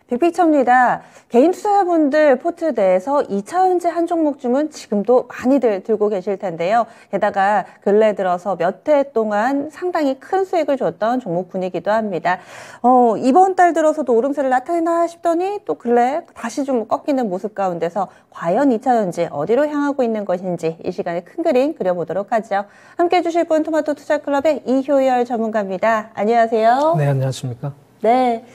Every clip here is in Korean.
빅픽처입니다. 개인 투자자분들 포트 내에서 2차전지 한 종목 중은 지금도 많이들 들고 계실 텐데요. 게다가 근래 들어서 몇 해 동안 상당히 큰 수익을 줬던 종목군이기도 합니다. 이번 달 들어서도 오름세를 나타내나 싶더니 또 근래 다시 좀 꺾이는 모습 가운데서 과연 2차전지 어디로 향하고 있는 것인지 이 시간에 큰 그림 그려보도록 하죠. 함께해 주실 분 토마토 투자클럽의 이효열 전문가입니다. 안녕하세요. 네, 안녕하십니까? 네.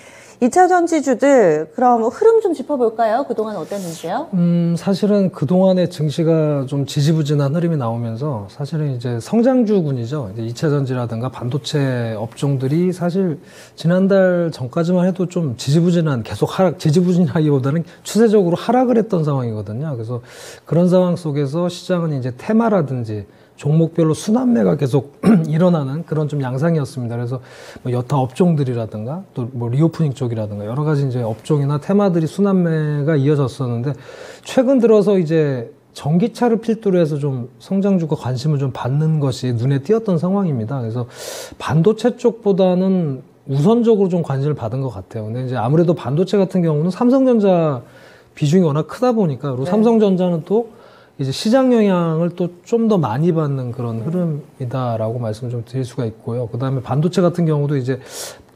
2차 전지주들 그럼 흐름 좀 짚어볼까요? 그동안 어땠는지요? 사실은 그동안의 증시가 좀 지지부진한 흐름이 나오면서 사실은 이제 성장주군이죠. 이제 2차 전지라든가 반도체 업종들이 사실 지난달 전까지만 해도 좀 지지부진한 계속 하락, 지지부진하기보다는 추세적으로 하락을 했던 상황이거든요. 그래서 그런 상황 속에서 시장은 이제 테마라든지 종목별로 순환매가 계속 일어나는 그런 좀 양상이었습니다. 그래서 뭐 여타 업종들이라든가 또 뭐 리오프닝 쪽이라든가 여러 가지 이제 업종이나 테마들이 순환매가 이어졌었는데 최근 들어서 이제 전기차를 필두로 해서 좀 성장주가 관심을 좀 받는 것이 눈에 띄었던 상황입니다. 그래서 반도체 쪽보다는 우선적으로 좀 관심을 받은 것 같아요. 근데 이제 아무래도 반도체 같은 경우는 삼성전자 비중이 워낙 크다 보니까 그리고 삼성전자는 또 이제 시장 영향을 또 좀 더 많이 받는 그런 흐름이다라고 말씀을 좀 드릴 수가 있고요. 그 다음에 반도체 같은 경우도 이제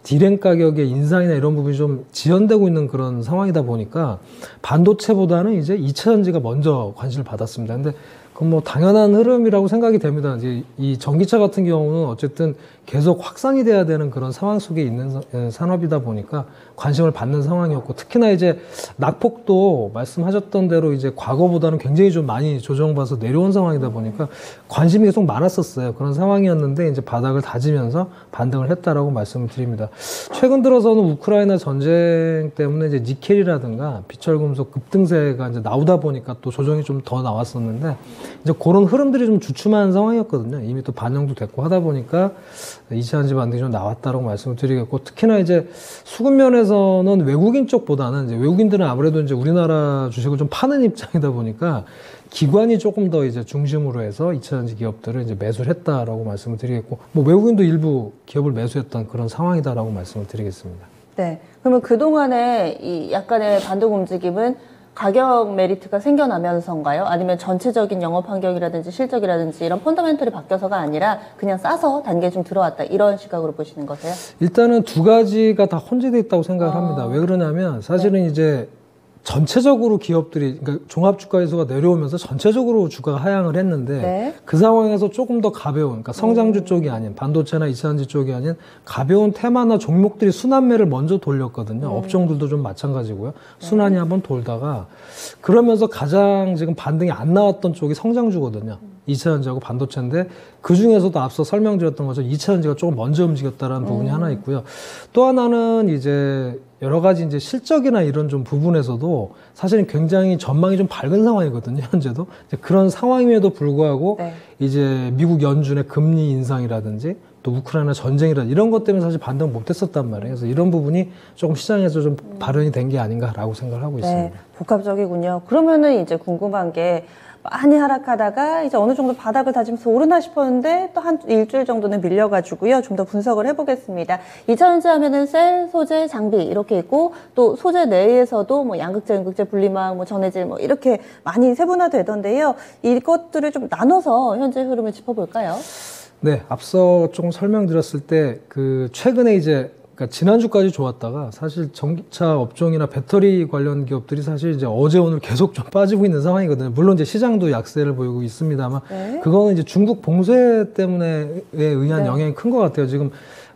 디램 가격의 인상이나 이런 부분이 좀 지연되고 있는 그런 상황이다 보니까 반도체보다는 이제 2차 전지가 먼저 관심을 받았습니다. 근데 그건 뭐 당연한 흐름이라고 생각이 됩니다. 이제 이 전기차 같은 경우는 어쨌든 계속 확산이 돼야 되는 그런 상황 속에 있는 산업이다 보니까 관심을 받는 상황이었고, 특히나 이제 낙폭도 말씀하셨던 대로 이제 과거보다는 굉장히 좀 많이 조정받아서 내려온 상황이다 보니까 관심이 계속 많았었어요. 그런 상황이었는데 이제 바닥을 다지면서 반등을 했다라고 말씀을 드립니다. 최근 들어서는 우크라이나 전쟁 때문에 이제 니켈이라든가 비철금속 급등세가 이제 나오다 보니까 또 조정이 좀 더 나왔었는데 이제 그런 흐름들이 좀 주춤한 상황이었거든요. 이미 또 반영도 됐고 하다 보니까 2차 전지 반등이 좀 나왔다라고 말씀을 드리겠고, 특히나 이제 수급 면에서는 외국인 쪽보다는 이제 외국인들은 아무래도 이제 우리나라 주식을 좀 파는 입장이다 보니까 기관이 조금 더 이제 중심으로 해서 2차 전지 기업들을 이제 매수를 했다라고 말씀을 드리겠고, 뭐 외국인도 일부 기업을 매수했던 그런 상황이다라고 말씀을 드리겠습니다. 네. 그러면 그동안의 이 약간의 반등 움직임은 가격 메리트가 생겨나면서인가요? 아니면 전체적인 영업 환경이라든지 실적이라든지 이런 펀더멘털이 바뀌어서가 아니라 그냥 싸서 단계 좀 들어왔다, 이런 시각으로 보시는 거세요? 일단은 두 가지가 다 혼재되어 있다고 생각을 합니다. 왜 그러냐면 사실은 이제 전체적으로 기업들이, 그러니까 종합주가지수가 내려오면서 전체적으로 주가가 하향을 했는데 그 상황에서 조금 더 가벼운, 그러니까 성장주 쪽이 아닌 반도체나 2차 전지 쪽이 아닌 가벼운 테마나 종목들이 순환매를 먼저 돌렸거든요. 업종들도 좀 마찬가지고요. 순환이 한번 돌다가 그러면서 가장 지금 반등이 안 나왔던 쪽이 성장주거든요. 2차 전지하고 반도체인데 그 중에서도 앞서 설명드렸던 것처럼 2차 전지가 조금 먼저 움직였다라는 부분이 하나 있고요. 또 하나는 이제 여러 가지 이제 실적이나 이런 좀 부분에서도 사실은 굉장히 전망이 좀 밝은 상황이거든요, 현재도. 이제 그런 상황임에도 불구하고 이제 미국 연준의 금리 인상이라든지 또 우크라이나 전쟁이라든지 이런 것 때문에 사실 반등 못 했었단 말이에요. 그래서 이런 부분이 조금 시장에서 좀 발현이 된 게 아닌가라고 생각을 하고 있습니다. 복합적이군요. 그러면은 이제 궁금한 게, 많이 하락하다가 이제 어느 정도 바닥을 다지면서 오르나 싶었는데 또 한 일주일 정도는 밀려가지고요. 좀 더 분석을 해보겠습니다. 2차 전지 하면은 셀, 소재, 장비 이렇게 있고, 또 소재 내에서도 뭐 양극재, 음극재, 분리막, 뭐 전해질 뭐 이렇게 많이 세분화되던데요. 이것들을 좀 나눠서 현재 흐름을 짚어볼까요? 네, 앞서 조금 설명드렸을 때 그 최근에 이제 그러니까 지난주까지 좋았다가 사실 전기차 업종이나 배터리 관련 기업들이 사실 이제 어제 오늘 계속 좀 빠지고 있는 상황이거든요. 물론 이제 시장도 약세를 보이고 있습니다만 그거는 이제 중국 봉쇄 때문에 의한 영향이 큰 것 같아요. 지금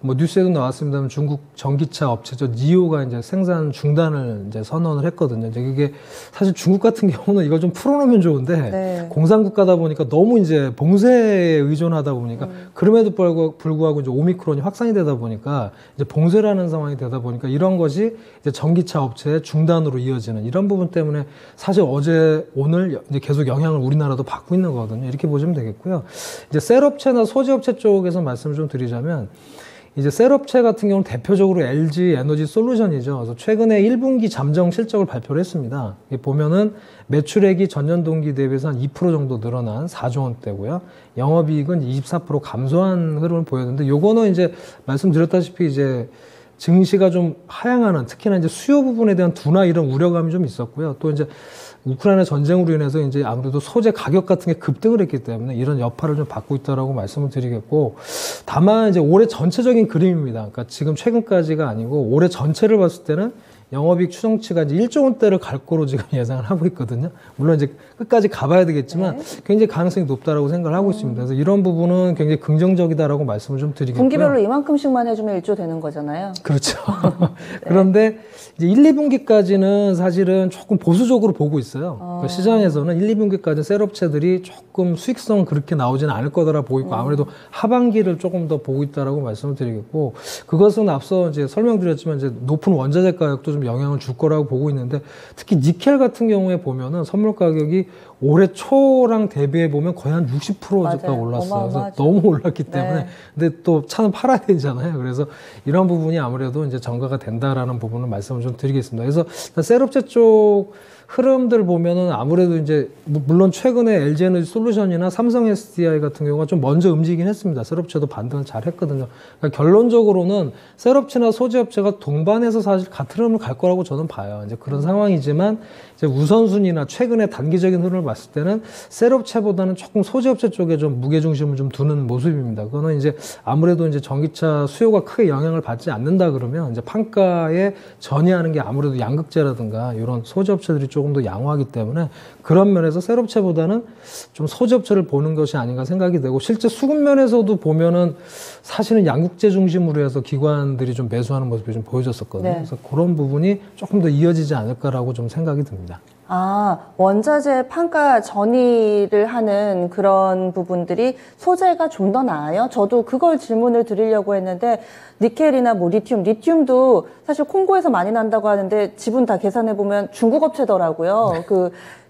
뭐 뉴스에도 나왔습니다만 중국 전기차 업체죠, 니오가 이제 생산 중단을 이제 선언을 했거든요. 이제 그게 사실 중국 같은 경우는 이걸 좀 풀어놓으면 좋은데 공산국가다 보니까 너무 이제 봉쇄에 의존하다 보니까 그럼에도 불구하고 이제 오미크론이 확산이 되다 보니까 이제 봉쇄라는 상황이 되다 보니까 이런 것이 이제 전기차 업체의 중단으로 이어지는 이런 부분 때문에 사실 어제 오늘 이제 계속 영향을 우리나라도 받고 있는 거거든요. 이렇게 보시면 되겠고요. 이제 셀업체나 소재업체 쪽에서 말씀을 좀 드리자면, 이제 셀업체 같은 경우는 대표적으로 LG 에너지 솔루션이죠. 그래서 최근에 1분기 잠정 실적을 발표를 했습니다. 보면은 매출액이 전년 동기 대비해서 한 2% 정도 늘어난 4조 원대고요. 영업이익은 24% 감소한 흐름을 보였는데, 요거는 이제 말씀드렸다시피 이제 증시가 좀 하향하는, 특히나 이제 수요 부분에 대한 둔화 이런 우려감이 좀 있었고요. 또 이제 우크라이나 전쟁으로 인해서 이제 아무래도 소재 가격 같은 게 급등을 했기 때문에 이런 여파를 좀 받고 있다라고 말씀을 드리겠고, 다만 이제 올해 전체적인 그림입니다. 그러니까 지금 최근까지가 아니고 올해 전체를 봤을 때는 영업이익 추정치가 이제 1조 원대를 갈 거로 지금 예상을 하고 있거든요. 물론 이제 끝까지 가봐야 되겠지만 굉장히 가능성이 높다라고 생각을 하고 있습니다. 그래서 이런 부분은 굉장히 긍정적이다라고 말씀을 좀 드리겠고요. 분기별로 이만큼씩만 해주면 1조 되는 거잖아요. 그렇죠. 그런데 이제 1, 2분기까지는 사실은 조금 보수적으로 보고 있어요. 그러니까 시장에서는 1, 2분기까지 셀업체들이 조금 수익성 그렇게 나오지는 않을 거다라 보고 있고, 아무래도 하반기를 조금 더 보고 있다라고 말씀을 드리겠고, 그것은 앞서 이제 설명드렸지만 이제 높은 원자재 가격도 좀 영향을 줄 거라고 보고 있는데, 특히 니켈 같은 경우에 보면은 선물 가격이 올해 초랑 대비해 보면 거의 한 60% 가까이 올랐어요. 그래서 너무 올랐기 때문에. 근데 또 차는 팔아야 되잖아요. 그래서 이런 부분이 아무래도 이제 전가가 된다라는 부분을 말씀을 좀 드리겠습니다. 그래서 셀업체 쪽 흐름들 보면은 아무래도 이제 물론 최근에 LG에너지 솔루션이나 삼성 SDI 같은 경우가 좀 먼저 움직이긴 했습니다. 셀업체도 반등을 잘 했거든요. 그러니까 결론적으로는 셀업체나 소재업체가 동반해서 사실 같은 흐름을 갈 거라고 저는 봐요. 이제 그런 상황이지만 이제 우선순위나 최근에 단기적인 흐름을 봤을 때는 셀업체보다는 조금 소재업체 쪽에 좀 무게중심을 좀 두는 모습입니다. 그거는 이제 아무래도 이제 전기차 수요가 크게 영향을 받지 않는다 그러면 이제 판가에 전이하는 게 아무래도 양극재라든가 이런 소재업체들이 조금 더 양호하기 때문에 그런 면에서 셀업체보다는 좀 소재업체를 보는 것이 아닌가 생각이 되고, 실제 수급 면에서도 보면은 사실은 양극재 중심으로 해서 기관들이 좀 매수하는 모습이 좀 보여졌었거든요. 그래서 그런 부분이 조금 더 이어지지 않을까라고 좀 생각이 듭니다. 아, 원자재 판가 전이를 하는 그런 부분들이 소재가 좀 더 나아요? 저도 그걸 질문을 드리려고 했는데, 니켈이나 뭐 리튬도 사실 콩고에서 많이 난다고 하는데 지분 다 계산해보면 중국 업체더라고요.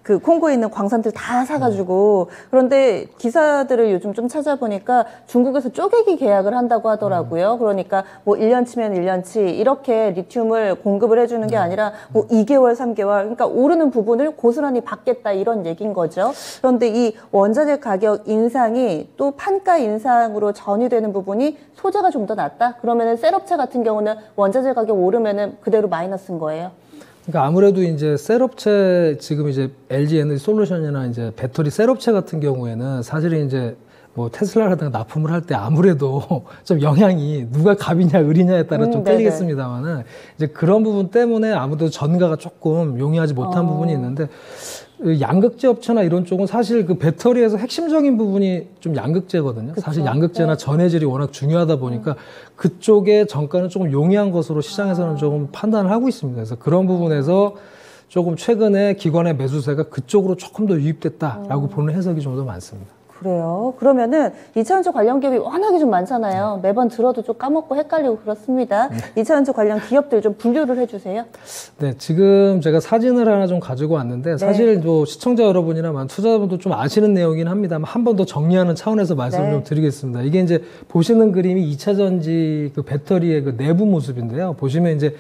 그 콩고에 있는 광산들 다 사가지고. 그런데 기사들을 요즘 좀 찾아보니까 중국에서 쪼개기 계약을 한다고 하더라고요. 그러니까 뭐 1년치면 1년치 이렇게 리튬을 공급을 해주는 게 아니라 뭐 2개월, 3개월, 그러니까 오르는 부분을 고스란히 받겠다 이런 얘기인 거죠. 그런데 이 원자재 가격 인상이 또 판가 인상으로 전이되는 부분이 소재가 좀 더 낫다? 그러면은 셀업체 같은 경우는 원자재 가격 오르면은 그대로 마이너스인 거예요? 그러니까 아무래도 이제 셀업체, 지금 이제 LG 에너지 솔루션이나 이제 배터리 셀업체 같은 경우에는 사실은 이제 뭐 테슬라라든가 납품을 할 때 아무래도 좀 영향이 누가 갑이냐 을이냐에 따라 좀 틀리겠습니다만은 이제 그런 부분 때문에 아무래도 전가가 조금 용이하지 못한 부분이 있는데, 양극재 업체나 이런 쪽은 사실 그 배터리에서 핵심적인 부분이 좀 양극재거든요. 그쵸? 사실 양극재나 전해질이 워낙 중요하다 보니까 그쪽의 정가는 조금 용이한 것으로 시장에서는 조금 판단을 하고 있습니다. 그래서 그런 부분에서 조금 최근에 기관의 매수세가 그쪽으로 조금 더 유입됐다라고 보는 해석이 좀 더 많습니다. 그래요? 그러면은 2차전지 관련 기업이 워낙에 좀 많잖아요. 매번 들어도 좀 까먹고 헷갈리고 그렇습니다. 2차전지 관련 기업들 좀 분류를 해주세요. 네, 지금 제가 사진을 하나 좀 가지고 왔는데, 사실 뭐 시청자 여러분이나 투자자분도 좀 아시는 내용이긴 합니다만 한 번 더 정리하는 차원에서 말씀을 좀 드리겠습니다. 이게 이제 보시는 그림이 2차전지 그 배터리의 그 내부 모습인데요. 보시면 이제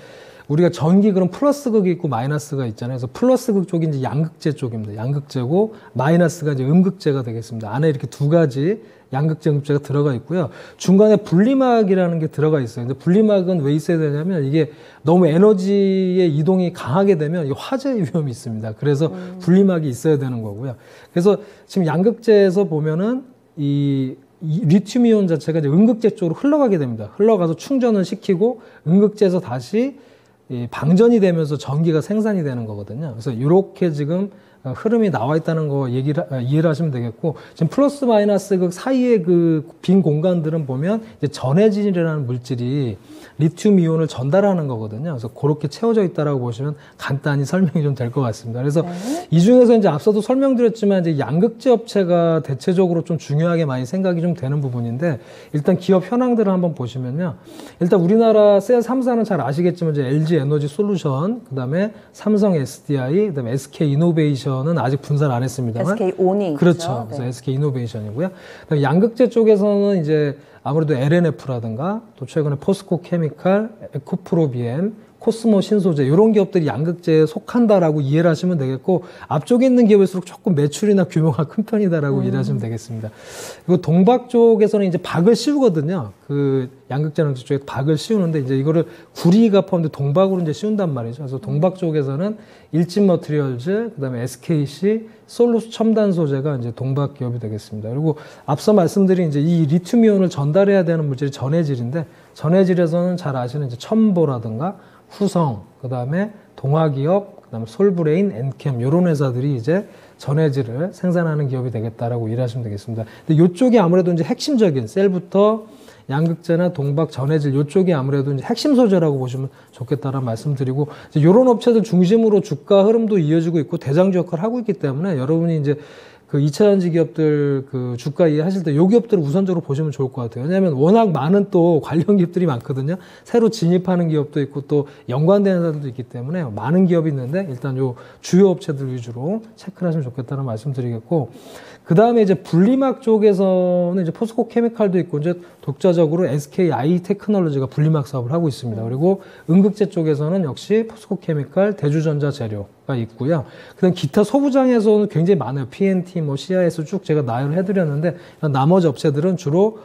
우리가 전기 그런 플러스 극이 있고 마이너스가 있잖아요. 그래서 플러스 극 쪽이 이제 양극재 쪽입니다. 양극재고 마이너스가 이제 음극재가 되겠습니다. 안에 이렇게 두 가지 양극재, 음극재가 들어가 있고요. 중간에 분리막이라는 게 들어가 있어요. 근데 분리막은 왜 있어야 되냐면 이게 너무 에너지의 이동이 강하게 되면 이게 화재 위험이 있습니다. 그래서 분리막이 있어야 되는 거고요. 그래서 지금 양극재에서 보면은 이 리튬이온 자체가 이제 음극재 쪽으로 흘러가게 됩니다. 흘러가서 충전을 시키고 음극재에서 다시 방전이 되면서 전기가 생산이 되는 거거든요. 그래서 이렇게 지금 흐름이 나와 있다는 거 이해를 하시면 되겠고, 지금 플러스 마이너스 그 사이의 그 빈 공간들은 보면 이제 전해질이라는 물질이 리튬 이온을 전달하는 거거든요. 그래서 그렇게 채워져 있다라고 보시면 간단히 설명이 좀 될 것 같습니다. 그래서 이 중에서 이제 앞서도 설명드렸지만 이제 양극재 업체가 대체적으로 좀 중요하게 많이 생각이 좀 되는 부분인데, 일단 기업 현황들을 한번 보시면요. 일단 우리나라 셀 3사는 잘 아시겠지만 이제 LG 에너지 솔루션, 그다음에 삼성 SDI, 그다음에 SK 이노베이션은 아직 분사를 안 했습니다만. SK 오닝. 그렇죠. 그래서 SK 이노베이션이고요. 그다음에 양극재 쪽에서는 이제 아무래도 LNF라든가 또 최근에 포스코 케미칼, 에코프로 BM, 코스모 신소재 이런 기업들이 양극재에 속한다라고 이해를 하시면 되겠고 앞쪽에 있는 기업일수록 조금 매출이나 규모가 큰 편이다라고 이해하시면 되겠습니다. 그리고 동박 쪽에서는 이제 박을 씌우거든요. 그 양극재 쪽에 박을 씌우는데 이제 이거를 구리가 포함된 동박으로 이제 씌운단 말이죠. 그래서 동박 쪽에서는 일진 머티리얼즈, 그다음에 SKC, 솔루스 첨단 소재가 이제 동박 기업이 되겠습니다. 그리고 앞서 말씀드린 이제 이 리튬이온을 전달해야 되는 물질이 전해질인데 전해질에서는 잘 아시는 이제 첨보라든가 후성, 그다음에 동화기업, 그다음에 솔브레인, 엔캠 이런 회사들이 이제 전해질을 생산하는 기업이 되겠다라고 이해하시면 되겠습니다. 근데 이쪽이 아무래도 이제 핵심적인 셀부터 양극재나 동박, 전해질 이쪽이 아무래도 이제 핵심 소재라고 보시면 좋겠다라는 말씀드리고 이런 업체들 중심으로 주가 흐름도 이어지고 있고 대장주 역할을 하고 있기 때문에 여러분이 이제 그 2차전지 기업들 그 주가 이해하실 때 요 기업들을 우선적으로 보시면 좋을 것 같아요. 왜냐하면 워낙 많은 또 관련 기업들이 많거든요. 새로 진입하는 기업도 있고 또 연관된 회사들도 있기 때문에 많은 기업이 있는데 일단 요 주요 업체들 위주로 체크를 하시면 좋겠다는 말씀드리겠고 그 다음에 이제 분리막 쪽에서는 이제 포스코 케미칼도 있고 이제 독자적으로 SK I 테크놀로지가 분리막 사업을 하고 있습니다. 그리고 음극재 쪽에서는 역시 포스코 케미칼, 대주전자 재료가 있고요. 그다음 기타 소부장에서는 굉장히 많아요. PNT, 뭐 CIS 쭉 제가 나열을 해드렸는데 나머지 업체들은 주로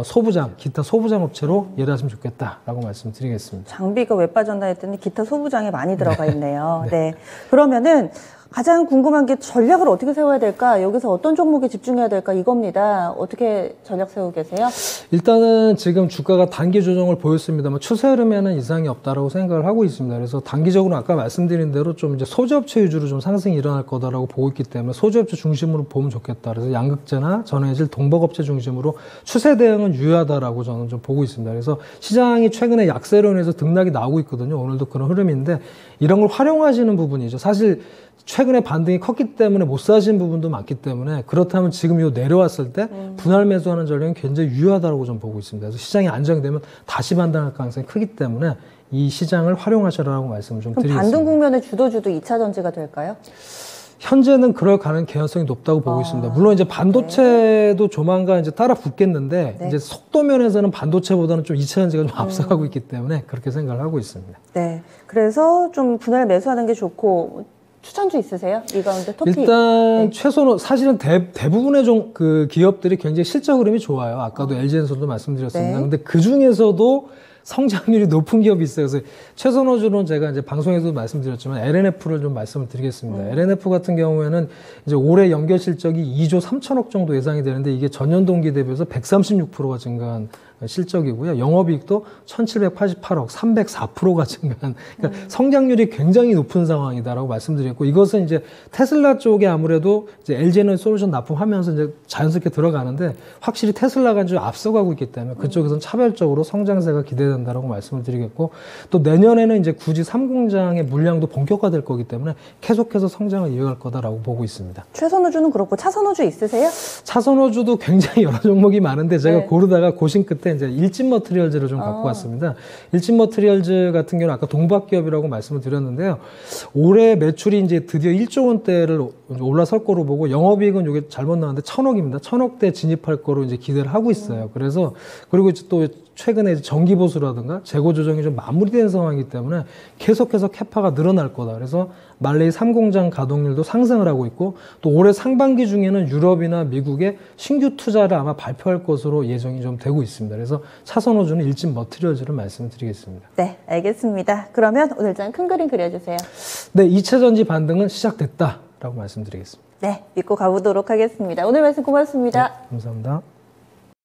소부장, 기타 소부장 업체로 이해하시면 좋겠다라고 말씀드리겠습니다. 장비가 왜 빠졌나 했더니 기타 소부장에 많이 들어가 있네요. 네. 그러면은 가장 궁금한 게 전략을 어떻게 세워야 될까? 여기서 어떤 종목에 집중해야 될까? 이겁니다. 어떻게 전략 세우고 계세요? 일단은 지금 주가가 단기 조정을 보였습니다만 추세 흐름에는 이상이 없다라고 생각을 하고 있습니다. 그래서 단기적으로 아까 말씀드린 대로 좀 이제 소재업체 위주로 좀 상승이 일어날 거다라고 보고 있기 때문에 소재업체 중심으로 보면 좋겠다. 그래서 양극재나 전해질 동박업체 중심으로 추세 대응은 유효하다라고 저는 좀 보고 있습니다. 그래서 시장이 최근에 약세로 인해서 등락이 나오고 있거든요. 오늘도 그런 흐름인데 이런 걸 활용하시는 부분이죠. 사실 최근에 반등이 컸기 때문에 못 사신 부분도 많기 때문에 그렇다면 지금 이 내려왔을 때 분할 매수하는 전략은 굉장히 유효하다고 좀 보고 있습니다. 그래서 시장이 안정되면 다시 반등할 가능성이 크기 때문에 이 시장을 활용하셔라고 말씀을 좀 드리겠습니다. 반등 국면의 주도주도 2차 전지가 될까요? 현재는 그럴 가능성이 높다고 보고 있습니다. 물론 이제 반도체도 조만간 이제 따라 붙겠는데 이제 속도 면에서는 반도체보다는 좀 2차 전지가 좀 앞서가고 있기 때문에 그렇게 생각을 하고 있습니다. 네. 그래서 좀 분할 매수하는 게 좋고 추천주 있으세요? 이 가운데 토픽? 일단 최소는 사실은 대부분의 그 기업들이 굉장히 실적 흐름이 좋아요. 아까도 LG엔솔도 말씀드렸습니다. 근데 그 중에서도 성장률이 높은 기업이 있어요. 그래서 최선호주는 제가 이제 방송에서도 말씀드렸지만 LNF를 좀 말씀을 드리겠습니다. LNF 같은 경우에는 이제 올해 연결 실적이 2조 3천억 정도 예상이 되는데 이게 전년 동기 대비해서 136%가 증가한 실적이고요. 영업이익도 1,788억, 304%가 증가한, 그러니까 성장률이 굉장히 높은 상황이다라고 말씀드렸고, 이것은 이제 테슬라 쪽에 아무래도 이제 LG에너지 솔루션 납품하면서 이제 자연스럽게 들어가는데, 확실히 테슬라가 좀 앞서가고 있기 때문에 그쪽에서는 차별적으로 성장세가 기대된다라고 말씀을 드리겠고, 또 내년에는 이제 굳이 3공장의 물량도 본격화될 거기 때문에 계속해서 성장을 이어갈 거다라고 보고 있습니다. 최선호주는 그렇고 차선호주 있으세요? 차선호주도 굉장히 여러 종목이 많은데 제가 고르다가 고심 끝에 이제 일진 머티리얼즈를 좀 갖고 왔습니다. 일진 머티리얼즈 같은 경우는 아까 동박기업이라고 말씀을 드렸는데요. 올해 매출이 이제 드디어 1조 원대를 올라설 거로 보고 영업이익은 이게 잘못 나왔는데 1,000억입니다. 1,000억대 진입할 거로 이제 기대를 하고 있어요. 그래서 그리고 이제 또 최근에 이제 정기 보수라든가 재고 조정이 좀 마무리된 상황이기 때문에 계속해서 캐파가 늘어날 거다. 그래서 말레이 3공장 가동률도 상승을 하고 있고 또 올해 상반기 중에는 유럽이나 미국에 신규 투자를 아마 발표할 것으로 예정이 좀 되고 있습니다. 그래서 차선호주는 일진 머티리얼즈를 말씀을 드리겠습니다. 네, 알겠습니다. 그러면 오늘 장 큰 그림 그려주세요. 네, 2차 전지 반등은 시작됐다라고 말씀드리겠습니다. 네, 믿고 가보도록 하겠습니다. 오늘 말씀 고맙습니다. 네, 감사합니다.